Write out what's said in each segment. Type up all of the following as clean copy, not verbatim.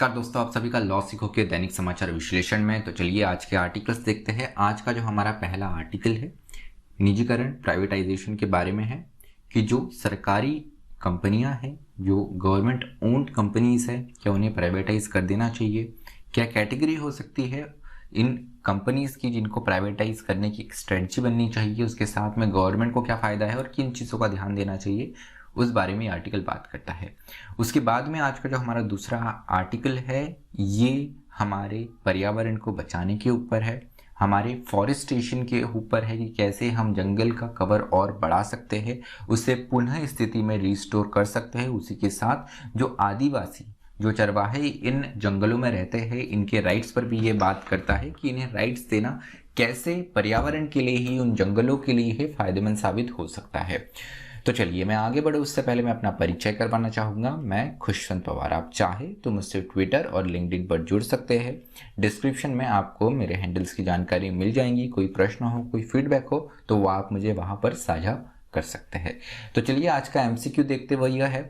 नमस्कार दोस्तों, आप सभी का लॉ सीखो के दैनिक समाचार विश्लेषण में। तो चलिए आज के आर्टिकल्स देखते हैं। आज का जो हमारा पहला आर्टिकल है निजीकरण प्राइवेटाइजेशन के बारे में है कि जो सरकारी कंपनियां हैं, जो गवर्नमेंट ओन्ड कंपनीज है, क्या उन्हें प्राइवेटाइज कर देना चाहिए। क्या कैटेगरी हो सकती है इन कंपनीज की जिनको प्राइवेटाइज करने की एक स्ट्रेटजी बननी चाहिए, उसके साथ में गवर्नमेंट को क्या फ़ायदा है और किन चीज़ों का ध्यान देना चाहिए, उस बारे में आर्टिकल बात करता है। उसके बाद में आज का जो हमारा दूसरा आर्टिकल है ये हमारे पर्यावरण को बचाने के ऊपर है, हमारे फॉरेस्टेशन के ऊपर है कि कैसे हम जंगल का कवर और बढ़ा सकते हैं, उसे पुनः स्थिति में रिस्टोर कर सकते हैं। उसी के साथ जो आदिवासी, जो चरवाहे इन जंगलों में रहते हैं, इनके राइट्स पर भी ये बात करता है कि इन्हें राइट्स देना कैसे पर्यावरण के लिए ही, उन जंगलों के लिए ही फायदेमंद साबित हो सकता है। तो चलिए मैं आगे बढ़ूँ उससे पहले मैं अपना परिचय करवाना चाहूँगा। मैं खुशवंत पवार। आप चाहे तो मुझसे ट्विटर और लिंक्डइन पर जुड़ सकते हैं। डिस्क्रिप्शन में आपको मेरे हैंडल्स की जानकारी मिल जाएंगी। कोई प्रश्न हो, कोई फीडबैक हो तो वो आप मुझे वहाँ पर साझा कर सकते हैं। तो चलिए आज का MCQ देखते हुए यह है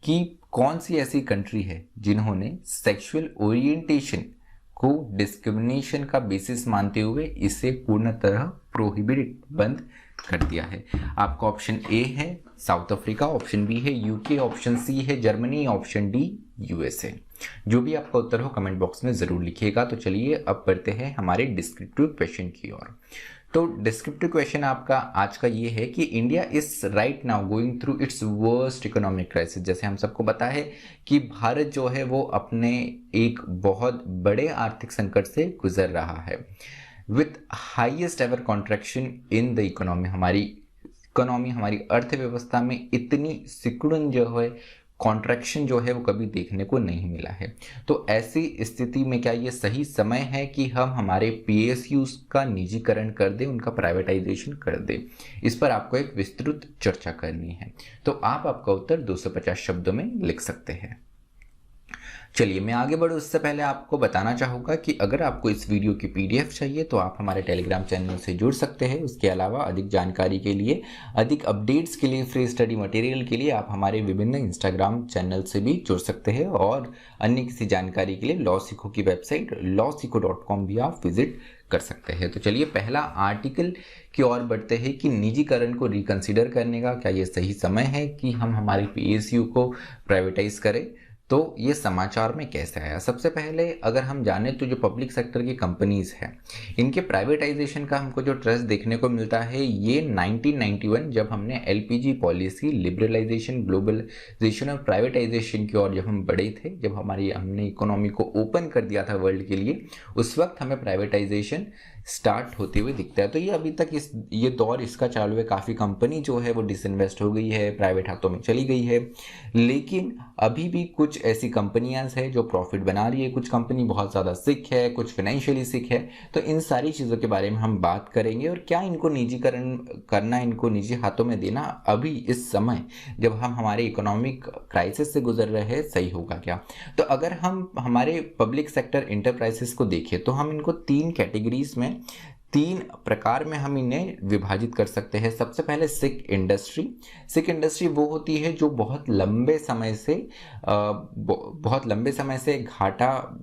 कि कौन सी ऐसी कंट्री है जिन्होंने सेक्सुअल ओरिएंटेशन को डिस्क्रिमिनेशन का बेसिस मानते हुए इसे पूर्णतः प्रोहिबिट, बंद कर दिया है। आपका ऑप्शन ए है साउथ अफ्रीका, ऑप्शन बी है यूके, ऑप्शन सी है जर्मनी, ऑप्शन डी USA। जो भी आपका उत्तर हो कमेंट बॉक्स में जरूर लिखिएगा। तो चलिए अब बढ़ते हैं हमारे डिस्क्रिप्टिव क्वेश्चन की ओर। तो डिस्क्रिप्टिव क्वेश्चन आपका आज का ये है कि India is right now going through its worst economic crisis. जैसे हम सबको पता है कि भारत जो है वो अपने एक बहुत बड़े आर्थिक संकट से गुजर रहा है with highest ever contraction in the economy. हमारी अर्थव्यवस्था में इतनी सिकुड़न जो है, कॉन्ट्रैक्शन जो है वो कभी देखने को नहीं मिला है। तो ऐसी स्थिति में क्या ये सही समय है कि हम हमारे PSUs का निजीकरण कर दें, उनका प्राइवेटाइजेशन कर दें? इस पर आपको एक विस्तृत चर्चा करनी है। तो आप आपका उत्तर 250 शब्दों में लिख सकते हैं। चलिए मैं आगे बढ़ूँ उससे पहले आपको बताना चाहूँगा कि अगर आपको इस वीडियो की PDF चाहिए तो आप हमारे टेलीग्राम चैनल से जुड़ सकते हैं। उसके अलावा अधिक जानकारी के लिए, अधिक अपडेट्स के लिए, फ्री स्टडी मटेरियल के लिए आप हमारे विभिन्न इंस्टाग्राम चैनल से भी जुड़ सकते हैं और अन्य किसी जानकारी के लिए लॉ सीखो की वेबसाइट lawsikho.com भी आप विजिट कर सकते हैं। तो चलिए पहला आर्टिकल की ओर बढ़ते हैं कि निजीकरण को रिकंसिडर करने का क्या ये सही समय है कि हम हमारे PSU को प्राइवेटाइज करें। तो ये समाचार में कैसे आया? सबसे पहले अगर हम जाने तो जो पब्लिक सेक्टर की कंपनीज हैं, इनके प्राइवेटाइजेशन का हमको जो ट्रस्ट देखने को मिलता है ये 1991 जब हमने LPG पॉलिसी, लिबरलाइजेशन, ग्लोबलाइजेशन और प्राइवेटाइजेशन की ओर जब हम बढ़े थे, जब हमने इकोनॉमी को ओपन कर दिया था वर्ल्ड के लिए, उस वक्त हमें प्राइवेटाइजेशन स्टार्ट होते हुए दिखता है। तो ये अभी तक ये दौर इसका चालू है। काफ़ी कंपनी जो है वो डिसइन्वेस्ट हो गई है, प्राइवेट हाथों में चली गई है, लेकिन अभी भी कुछ ऐसी कंपनियां हैं जो प्रॉफिट बना रही है, कुछ कंपनी बहुत ज़्यादा सिक है, कुछ फाइनेंशियली सिक है। तो इन सारी चीज़ों के बारे में हम बात करेंगे और क्या इनको निजीकरण करना, इनको निजी हाथों में देना अभी इस समय जब हम हमारे इकोनॉमिक क्राइसिस से गुजर रहे हैं सही होगा क्या। तो अगर हम हमारे पब्लिक सेक्टर इंटरप्राइजेस को देखें तो हम इनको 3 कैटेगरीज में, 3 प्रकार में हम इन्हें विभाजित कर सकते हैं। सबसे पहले सिक इंडस्ट्री वो होती है जो बहुत लंबे समय से घाटा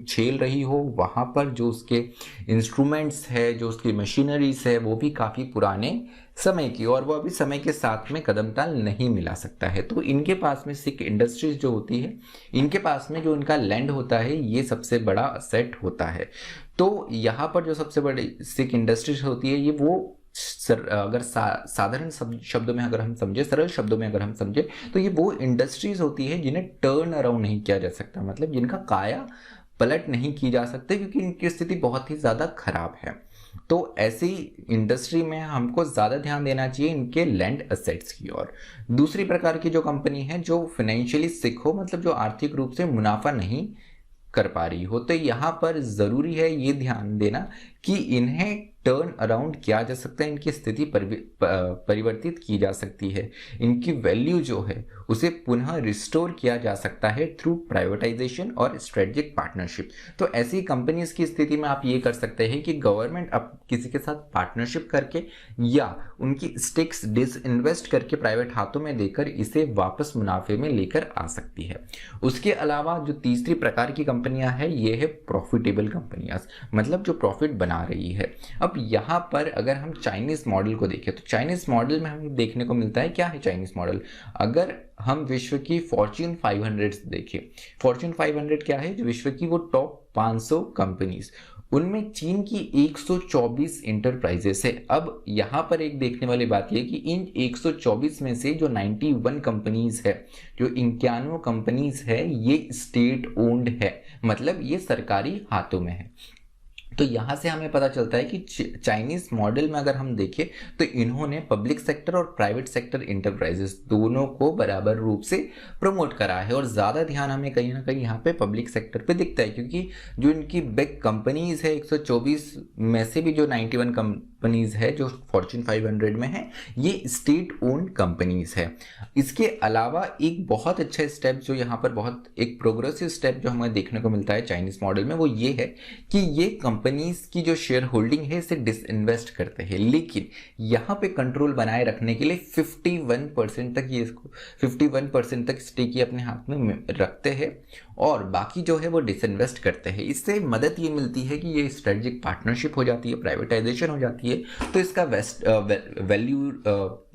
झेल रही हो। वहाँ पर जो उसके इंस्ट्रूमेंट्स है, जो उसकी मशीनरीज है, वो भी काफ़ी पुराने समय की और वो अभी समय के साथ में कदम ताल नहीं मिला सकता है। तो इनके पास में सिक इंडस्ट्रीज जो होती है, इनके पास में जो इनका लैंड होता है ये सबसे बड़ा असेट होता है। तो यहाँ पर जो सबसे बड़ी सिक इंडस्ट्रीज होती है ये वो अगर साधारण शब्दों में अगर हम समझे, सरल शब्दों में अगर हम समझे तो ये वो इंडस्ट्रीज होती है जिन्हें टर्न अराउंड नहीं किया जा सकता, मतलब जिनका काया पलट नहीं की जा सकते क्योंकि इनकी स्थिति बहुत ही ज़्यादा खराब है। तो ऐसी इंडस्ट्री में हमको ज़्यादा ध्यान देना चाहिए इनके लैंड असेट्स की ओर। दूसरी प्रकार की जो कंपनी है जो फाइनेंशियली सिक हो, मतलब जो आर्थिक रूप से मुनाफा नहीं कर पा रही हो, तो यहाँ पर ज़रूरी है ये ध्यान देना कि इन्हें टर्न अराउंड किया जा सकता है, इनकी स्थिति परिवर्तित की जा सकती है, इनकी वैल्यू जो है उसे पुनः रिस्टोर किया जा सकता है थ्रू प्राइवेटाइजेशन और स्ट्रेटेजिक पार्टनरशिप। तो ऐसी कंपनीज की स्थिति में आप ये कर सकते हैं कि गवर्नमेंट अब किसी के साथ पार्टनरशिप करके या उनकी स्टेक्स डिसइन्वेस्ट करके प्राइवेट हाथों में देकर इसे वापस मुनाफे में लेकर आ सकती है। उसके अलावा जो तीसरी प्रकार की कंपनियां हैं ये है प्रॉफिटेबल कंपनियां, मतलब जो प्रॉफिट बना रही है। अब यहाँ पर अगर हम चाइनीज मॉडल को देखें तो चाइनीज मॉडल में हमें देखने को मिलता है, क्या है चाइनीज मॉडल? अगर हम विश्व की फॉर्च्यून 500 देखें, फॉर्च्यून 500 क्या है? जो विश्व की वो टॉप 500 कंपनीज, उनमें चीन की 124 इंटरप्राइजेस है। अब यहाँ पर एक देखने वाली बात यह कि इन 124 में से जो 91 कंपनीज है, जो 91 कंपनीज है, ये स्टेट ओन्ड है, मतलब ये सरकारी हाथों में है। तो यहाँ से हमें पता चलता है कि चाइनीज मॉडल में अगर हम देखें तो इन्होंने पब्लिक सेक्टर और प्राइवेट सेक्टर इंटरप्राइजेस दोनों को बराबर रूप से प्रमोट करा है, और ज़्यादा ध्यान हमें कहीं ना कहीं यहाँ पे पब्लिक सेक्टर पे दिखता है, क्योंकि जो इनकी बिग कंपनीज है 124 में से भी जो 91 कंपनीज है जो फॉर्च्यून 500 में है, ये स्टेट ओन्ड कंपनीज है। इसके अलावा एक बहुत अच्छा स्टेप जो यहाँ पर बहुत एक प्रोग्रेसिव स्टेप जो हमें देखने को मिलता है चाइनीज मॉडल में, वो ये है कि ये कंपनीज की जो शेयर होल्डिंग है इसे डिसइन्वेस्ट करते हैं, लेकिन यहाँ पे कंट्रोल बनाए रखने के लिए 51% तक ये इसको 51% तक स्टेक ये अपने हाथ में रखते हैं और बाकी जो है वो डिसइन्वेस्ट करते हैं। इससे मदद ये मिलती है कि ये स्ट्रेटेजिक पार्टनरशिप हो जाती है, प्राइवेटाइजेशन हो जाती है, तो इसका वैल्यू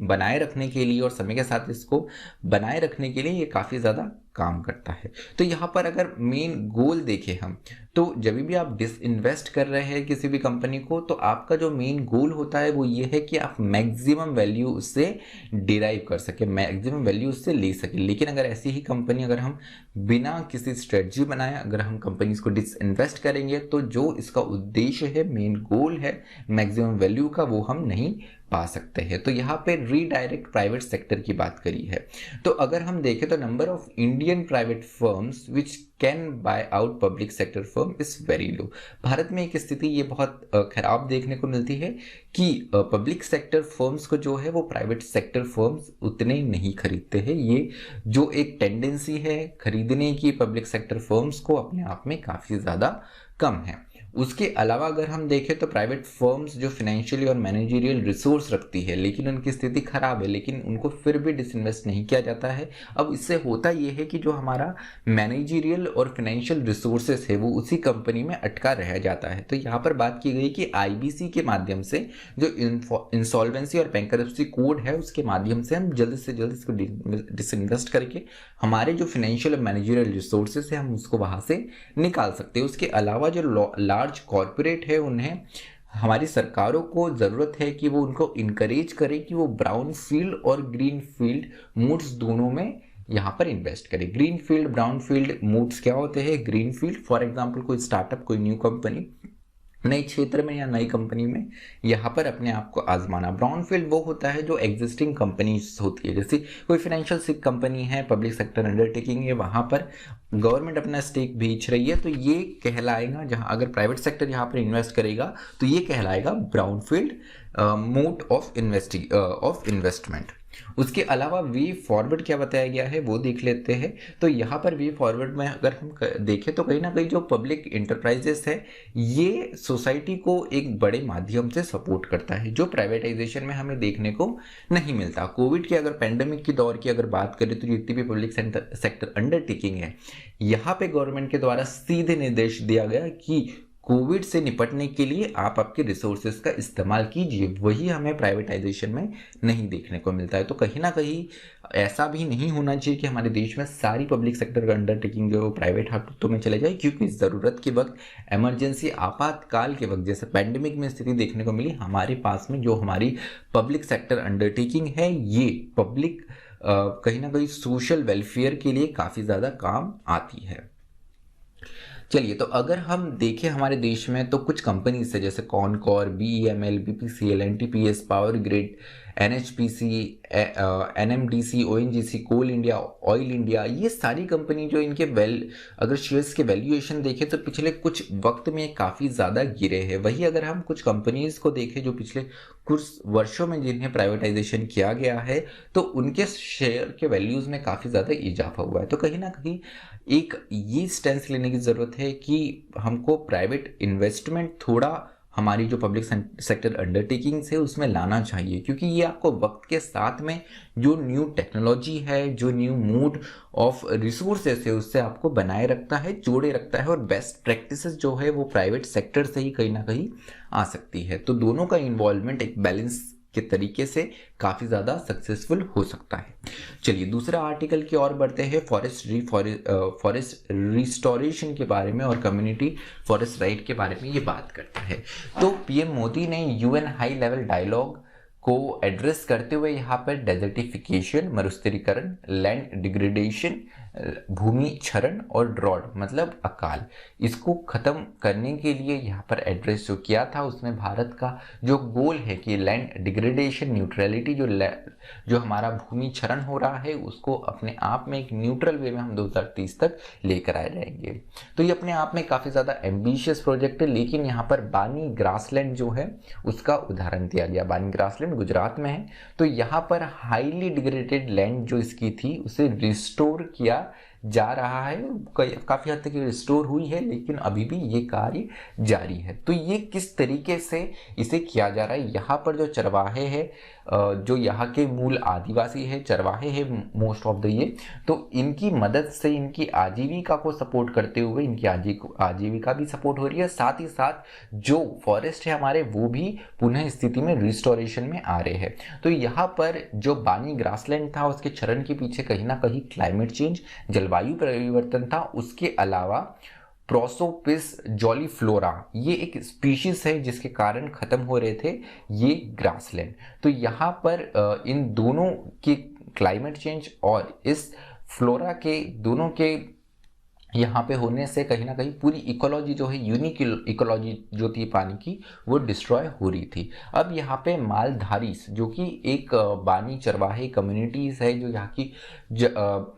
बनाए रखने के लिए और समय के साथ इसको बनाए रखने के लिए ये काफ़ी ज़्यादा काम करता है। तो यहाँ पर अगर मेन गोल देखें हम, तो जब भी आप डिसइन्वेस्ट कर रहे हैं किसी भी कंपनी को, तो आपका जो मेन गोल होता है वो ये है कि आप मैक्सिमम वैल्यू उससे डिराइव कर सके, मैक्सिमम वैल्यू उससे ले सके। लेकिन अगर ऐसी ही कंपनी अगर हम बिना किसी स्ट्रेटजी बनाए अगर हम कंपनीज को डिसइन्वेस्ट करेंगे, तो जो इसका उद्देश्य है, मेन गोल है मैक्सिमम वैल्यू का, वो हम नहीं पा सकते हैं। तो यहाँ पे रीडायरेक्ट प्राइवेट सेक्टर की बात करी है। तो अगर हम देखें तो number of Indian private firms which can buy out public sector firm is very low. Bharat में एक स्थिति ये बहुत खराब देखने को मिलती है कि पब्लिक सेक्टर फर्म्स को जो है वो प्राइवेट सेक्टर फर्म्स उतने नहीं खरीदते हैं। ये जो एक टेंडेंसी है खरीदने की पब्लिक सेक्टर फर्म्स को, अपने आप में काफ़ी ज़्यादा कम है। उसके अलावा अगर हम देखें तो प्राइवेट फर्म्स जो फाइनेंशियली और मैनेजरियल रिसोर्स रखती है, लेकिन उनकी स्थिति खराब है, लेकिन उनको फिर भी डिसइन्वेस्ट नहीं किया जाता है। अब इससे होता ये है कि जो हमारा मैनेजरियल और फाइनेंशियल रिसोर्सेस है वो उसी कंपनी में अटका रह जाता है। तो यहाँ पर बात की गई कि आईबीसी के माध्यम से जो इंसॉल्वेंसी और बैंकरप्सी कोड है उसके माध्यम से हम जल्द से जल्द इसको डिसइन्वेस्ट करके हमारे जो फाइनेंशियल और मैनेजरियल रिसोर्सेस है हम उसको वहाँ से निकाल सकते हैं। उसके अलावा जो लार्ज कॉरपोरेट है, उन्हें हमारी सरकारों को ज़रूरत है कि वो उनको इनकरेज करे कि वो ब्राउन फील्ड और ग्रीन फील्ड मूड्स दोनों में यहाँ पर इन्वेस्ट करें। Green field, brown field moods क्या होते हैं? ग्रीन फील्ड फॉर एग्जांपल कोई स्टार्टअप, कोई न्यू कंपनी नए क्षेत्र में या नई कंपनी में यहाँ पर अपने आप को आजमाना। ब्राउन फील्ड वो होता है जो एग्जिस्टिंग कंपनीज होती है, जैसे कोई फाइनेंशियल कंपनी है, पब्लिक सेक्टर अंडरटेकिंग है, वहाँ पर गवर्नमेंट अपना स्टेक बेच रही है, तो ये कहलाएगा, जहाँ अगर प्राइवेट सेक्टर यहाँ पर इन्वेस्ट करेगा तो ये कहलाएगा brown field mode of investment. उसके अलावा वे फॉरवर्ड क्या बताया गया है वो देख लेते हैं। तो यहाँ पर वे फॉरवर्ड में अगर हम देखें तो कहीं ना कहीं जो पब्लिक इंटरप्राइजेस है ये सोसाइटी को एक बड़े माध्यम से सपोर्ट करता है, जो प्राइवेटाइजेशन में हमें देखने को नहीं मिलता। कोविड की अगर पेंडेमिक की दौर की अगर बात करें तो जितनी भी पब्लिक सेक्टर अंडरटेकिंग है, यहाँ पे गवर्नमेंट के द्वारा सीधे निर्देश दिया गया कि कोविड से निपटने के लिए आप आपके रिसोर्सेज का इस्तेमाल कीजिए। वही हमें प्राइवेटाइजेशन में नहीं देखने को मिलता है। तो कहीं ना कहीं ऐसा भी नहीं होना चाहिए कि हमारे देश में सारी पब्लिक सेक्टर का अंडरटेकिंग जो प्राइवेट हाथों में चले जाए, क्योंकि ज़रूरत के वक्त, इमरजेंसी, आपातकाल के वक्त, जैसे पैंडेमिक में स्थिति देखने को मिली, हमारे पास में जो हमारी पब्लिक सेक्टर अंडरटेकिंग है ये पब्लिक कहीं ना कहीं सोशल वेलफेयर के लिए काफ़ी ज़्यादा काम आती है। चलिए, तो अगर हम देखें हमारे देश में तो कुछ कंपनीज है जैसे Concor, BEML, BPCL, NTPS, power grid, NHPC, NMDC, ONGC, कोल इंडिया, ऑयल इंडिया, ये सारी कंपनी जो इनके अगर शेयर्स के वैल्यूएशन देखें तो पिछले कुछ वक्त में काफ़ी ज़्यादा गिरे हैं। वही अगर हम कुछ कंपनीज को देखें जो पिछले कुछ वर्षों में जिन्हें प्राइवेटाइजेशन किया गया है तो उनके शेयर के वैल्यूज़ में काफ़ी ज़्यादा इजाफा हुआ है। तो कहीं ना कहीं एक ये स्टैंस लेने की ज़रूरत है कि हमको प्राइवेट इन्वेस्टमेंट थोड़ा हमारी जो पब्लिक सेक्टर अंडरटेकिंग्स है उसमें लाना चाहिए, क्योंकि ये आपको वक्त के साथ में जो न्यू टेक्नोलॉजी है, जो न्यू मूड ऑफ रिसोर्सेस है, उससे आपको बनाए रखता है, जोड़े रखता है, और बेस्ट प्रैक्टिसेस जो है वो प्राइवेट सेक्टर से ही कहीं ना कहीं आ सकती है। तो दोनों का इन्वॉल्वमेंट एक बैलेंस के तरीके से काफ़ी ज़्यादा सक्सेसफुल हो सकता है। चलिए दूसरा आर्टिकल की ओर बढ़ते हैं, फॉरेस्ट रिस्टोरेशन के बारे में और कम्युनिटी फॉरेस्ट राइट के बारे में ये बात करता है। तो पीएम मोदी ने यूएन हाई लेवल डायलॉग को एड्रेस करते हुए यहाँ पर डेजर्टिफिकेशन, मरुस्थलीकरण, लैंड डिग्रेडेशन, भूमि क्षरण और ड्रॉट मतलब अकाल, इसको ख़त्म करने के लिए यहाँ पर एड्रेस जो किया था उसमें भारत का जो गोल है कि लैंड डिग्रेडेशन न्यूट्रलिटी, जो हमारा भूमि क्षरण हो रहा है उसको अपने आप में एक न्यूट्रल वे में हम 2030 तक लेकर आ जाएंगे। तो ये अपने आप में काफ़ी ज़्यादा एम्बिशियस प्रोजेक्ट है, लेकिन यहाँ पर बानी ग्रासलैंड जो है उसका उदाहरण दिया गया। बानी ग्रासलैंड गुजरात में है, तो यहाँ पर हाईली डिग्रेडेड लैंड जो इसकी थी उसे रिस्टोर किया जा रहा है। काफ़ी हद तक रिस्टोर हुई है, लेकिन अभी भी ये कार्य जारी है। तो ये किस तरीके से इसे किया जा रहा है, यहाँ पर जो चरवाहे हैं, जो यहाँ के मूल आदिवासी है, चरवाहे हैं मोस्ट ऑफ द ये, तो इनकी मदद से इनकी आजीविका को सपोर्ट करते हुए इनकी आजीविका भी सपोर्ट हो रही है, साथ ही साथ जो फॉरेस्ट है हमारे वो भी पुनः स्थिति में रिस्टोरेशन में आ रहे हैं। तो यहाँ पर जो बानी ग्रासलैंड था उसके क्षरण के पीछे कहीं ना कहीं क्लाइमेट चेंज, जलवायु परिवर्तन था। उसके अलावा प्रोसोपिस जॉलीफ्लोरा ये एक स्पीशीज है जिसके कारण खत्म हो रहे थे ये ग्रासलैंड। तो यहाँ पर इन दोनों के क्लाइमेट चेंज और इस फ्लोरा के दोनों के यहाँ पे होने से कहीं ना कहीं पूरी इकोलॉजी जो है, यूनिक इकोलॉजी जो थी पानी की, वो डिस्ट्रॉय हो रही थी। अब यहाँ पे मालधारीस जो कि एक बानी चरवाहे कम्युनिटीज़ है, जो यहाँ की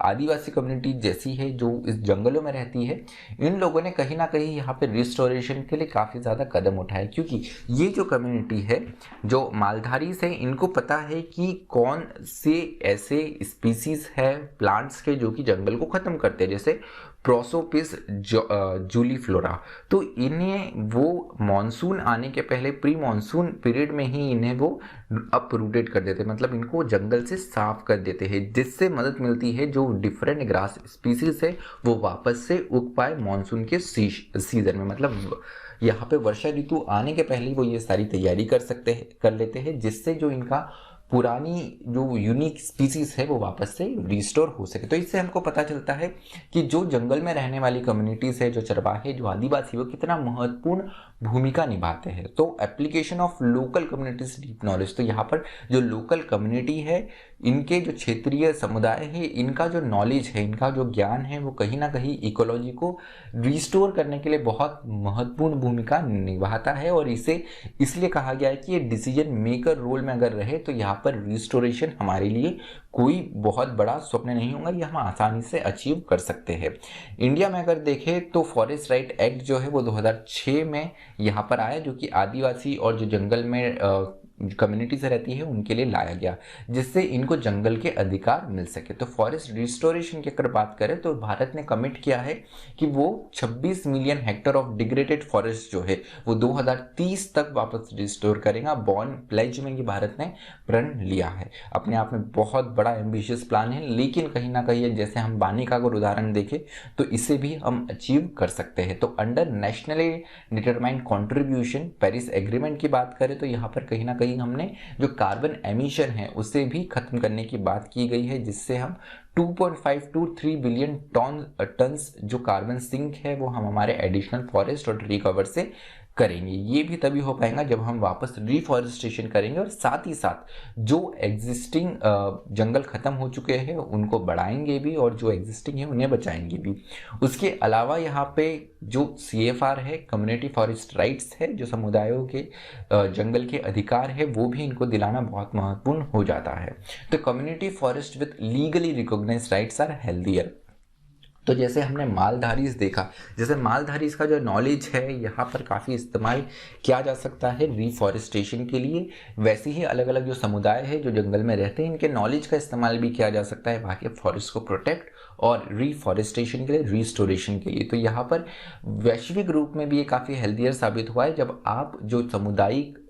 आदिवासी कम्युनिटी जैसी है जो इस जंगलों में रहती है, इन लोगों ने कहीं ना कहीं यहाँ पे रिस्टोरेशन के लिए काफ़ी ज़्यादा कदम उठाए, क्योंकि ये जो कम्युनिटी है, जो मालधारीस है, इनको पता है कि कौन से ऐसे स्पीसीज है प्लांट्स के जो कि जंगल को ख़त्म करते हैं, जैसे प्रोसोपिस जूलीफ्लोरा। तो इन्हें वो मॉनसून आने के पहले प्री मॉनसून पीरियड में ही इन्हें वो अपरूटेड कर देते हैं, मतलब इनको जंगल से साफ कर देते हैं, जिससे मदद मिलती है जो डिफरेंट ग्रास स्पीसीज है वो वापस से उग पाए मॉनसून के सीजन में। मतलब यहाँ पे वर्षा ऋतु आने के पहले वो ये सारी तैयारी कर लेते हैं, जिससे जो इनका पुरानी जो यूनिक स्पीसीज है वो वापस से रिस्टोर हो सके। तो इससे हमको पता चलता है कि जो जंगल में रहने वाली कम्युनिटीज़ है, जो चरवाहे, जो आदिवासी, वो कितना महत्वपूर्ण भूमिका निभाते हैं। तो application of local communities deep knowledge, तो यहाँ पर जो लोकल कम्युनिटी है, इनके जो क्षेत्रीय समुदाय है, इनका जो नॉलेज है, इनका जो ज्ञान है, वो कहीं ना कहीं इकोलॉजी को रिस्टोर करने के लिए बहुत महत्वपूर्ण भूमिका निभाता है। और इसे इसलिए कहा गया है कि ये डिसीजन मेकर रोल में अगर रहे तो यहाँ पर रिस्टोरेशन हमारे लिए कोई बहुत बड़ा स्वप्न नहीं होगा, ये हम आसानी से अचीव कर सकते हैं। इंडिया में अगर देखें तो फॉरेस्ट राइट एक्ट जो है वो 2006 में यहाँ पर आया, जो कि आदिवासी और जो जंगल में कम्युनिटीज रहती है उनके लिए लाया गया, जिससे इनको जंगल के अधिकार मिल सके। तो फॉरेस्ट रिस्टोरेशन की अगर बात करें तो भारत ने कमिट किया है कि वो 26 million hectare of degraded forest जो है वो 2030 तक वापस रिस्टोर करेगा। बॉर्न प्लेज में ये भारत ने प्रण लिया है। अपने आप में बहुत बड़ा एम्बिशियस प्लान है, लेकिन कहीं ना कहीं जैसे हम बानी का अगर उदाहरण देखें तो इसे भी हम अचीव कर सकते हैं। तो under nationally determined contribution Paris agreement की बात करें तो यहाँ पर कहीं ना कहीं हमने जो कार्बन एमिशन है उसे भी खत्म करने की बात की गई है, जिससे हम 2.5 to 3 बिलियन टन्स जो कार्बन सिंक है वो हम हमारे एडिशनल फॉरेस्ट और ट्री कवर से करेंगे। ये भी तभी हो पाएगा जब हम वापस रिफॉरेस्टेशन करेंगे और साथ ही साथ जो एग्जिस्टिंग जंगल ख़त्म हो चुके हैं उनको बढ़ाएंगे भी और जो एग्जिस्टिंग है उन्हें बचाएंगे भी। उसके अलावा यहाँ पे जो CFR है, कम्युनिटी फॉरेस्ट राइट्स है, जो समुदायों के जंगल के अधिकार है, वो भी इनको दिलाना बहुत महत्वपूर्ण हो जाता है। तो community forest with legally recognised rights are healthier. तो जैसे हमने मालधारीज देखा, जैसे मालधारीज का जो नॉलेज है यहाँ पर काफ़ी इस्तेमाल किया जा सकता है रिफॉरेस्टेशन के लिए, वैसे ही अलग अलग जो समुदाय है जो जंगल में रहते हैं इनके नॉलेज का इस्तेमाल भी किया जा सकता है वहाँ के फॉरेस्ट को प्रोटेक्ट और रिफॉरेस्टेशन के लिए, रिस्टोरेशन के लिए। तो यहाँ पर वैश्विक रूप में भी ये काफ़ी हेल्दियर साबित हुआ है जब आप जो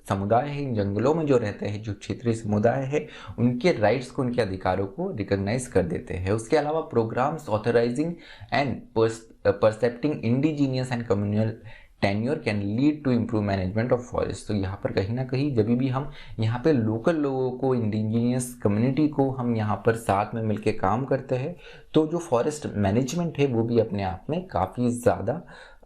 समुदाय है इन जंगलों में जो रहते हैं, जो क्षेत्रीय समुदाय है, उनके राइट्स को, उनके अधिकारों को रिकॉग्नाइज कर देते हैं। उसके अलावा programs authorizing and respecting indigenous and communal tenure can lead to improve management of forest. तो यहाँ पर कहीं ना कहीं जब भी हम यहाँ पे लोकल लोगों को, इंडिजीनियस कम्युनिटी को हम यहाँ पर साथ में मिलके काम करते हैं तो जो फॉरेस्ट मैनेजमेंट है वो भी अपने आप में काफ़ी ज़्यादा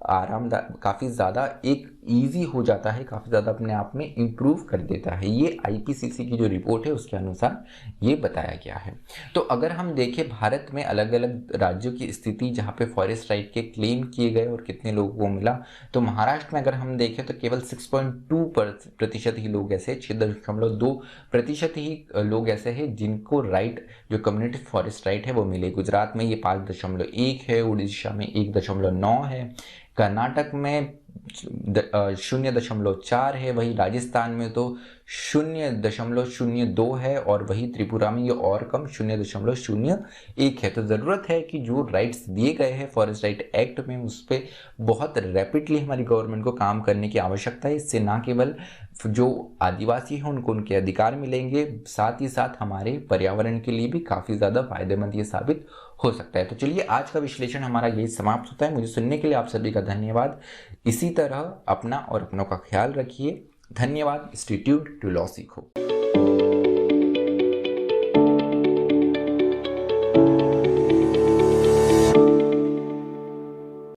आरामदायक, काफ़ी ज़्यादा एक ईजी हो जाता है, काफ़ी ज़्यादा अपने आप में इम्प्रूव कर देता है। ये IPCC की जो रिपोर्ट है उसके अनुसार ये बताया गया है। तो अगर हम देखें भारत में अलग अलग राज्यों की स्थिति जहाँ पे फॉरेस्ट राइट के क्लेम किए गए और कितने लोगों को मिला, तो महाराष्ट्र में अगर हम देखें तो केवल 6.2% ही लोग ऐसे, 6.2% ही लोग ऐसे हैं जिनको राइट, जो कम्युनिटी फॉरेस्ट राइट है वो मिले। गुजरात में ये 5.1 है, उड़ीसा में 1.9 है, कर्नाटक में 0.4 है, वही राजस्थान में तो 0.02 है और वही त्रिपुरा में ये और कम 0.01 है। तो ज़रूरत है कि जो राइट्स दिए गए हैं फॉरेस्ट राइट एक्ट में उस पर बहुत रैपिडली हमारी गवर्नमेंट को काम करने की आवश्यकता है। इससे ना केवल जो आदिवासी हैं उनको उनके अधिकार मिलेंगे, साथ ही साथ हमारे पर्यावरण के लिए भी काफ़ी ज़्यादा फायदेमंद ये साबित हो सकता है। तो चलिए आज का विश्लेषण हमारा यही समाप्त होता है। मुझे सुनने के लिए आप सभी का धन्यवाद। इसी तरह अपना और अपनों का ख्याल रखिए। धन्यवाद। स्टे ट्यून्ड टू लॉ सीखो।